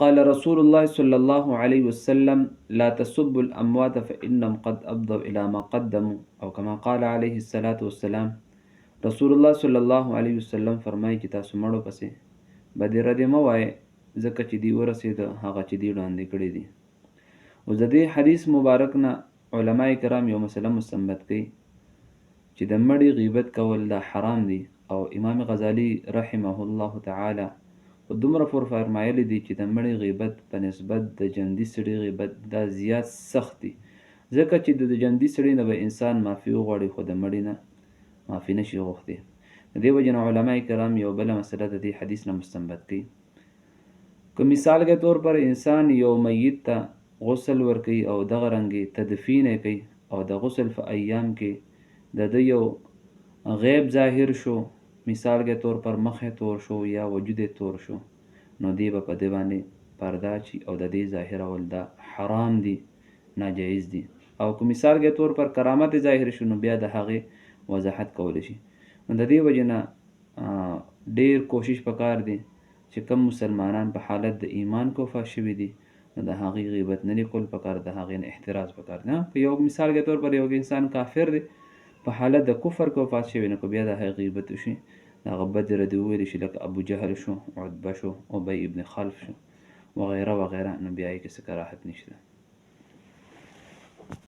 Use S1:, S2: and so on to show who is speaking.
S1: قال رسول الله صلى الله عليه وسلم لا تسبوا الأموات فإنهم قد أفضوا إلى ما قدموا او كما قال عليه الصلاة والسلام. رسول الله صلی الله علیه وسلم فرمایي چې تاسو مړو پسې بدې ردې مه وایئ ځکه چې دی ورسېده هغه چې دی وړاندې کړي دي. اوس د دې حدیث مبارک نه علما کرام یو مسله مستنبط کوي چې د مړي غیبت کول دا حرام دي، او امام غزالی رحمه الله تعالی په دومره پور فرمایلی دي چې د مړي غیبت په نسبت د ژوندي سړي غیبت دا زیات سخت دي، ځکه چې د ژوندي سړي نه به انسان معافي وغواړي خو د مړي نه معافي نشي غوښتی. د دې وجې نه علما کرام یو بله مسله د دې حدیث نه مستنبط کوي. که مثال کے طور پر انسان یو میت ته غسل ورکوي او دغه رنګې تدفین یې کوي او د غسل په ایام کې د ده یو غیب ظاهر شو، مثال کے طور پر مخ تور شو یا وجود تور شو، نو دی به په دې باندې پرده اچي او د دې ظاهرول دا حرام دي، ناجایز دي. او که مثال کے طور پر کرامت ظاهر شو نو بیا د هغې وضاحت کولی شي. نو د دې وجې نه ډیر کوشش پکار دی چې کم مسلمانان په حالت د ایمان کو وفات شوي دي نو د هغې غیبت نه لیکل پکار، د هغې نه احتراز پکار دی. که یو مثال کے طور پر یو انسان کافر دی په حالت د کفر کې وفات شوی نو که بیا د هغې غیبت وشي د هغه بدې ردې وویلی شي، لکه ابو جهل شو، عتبه شو، ابی ابن خلف شو وغیره وغیره، نو بیا یې کې څه کراهت نشته.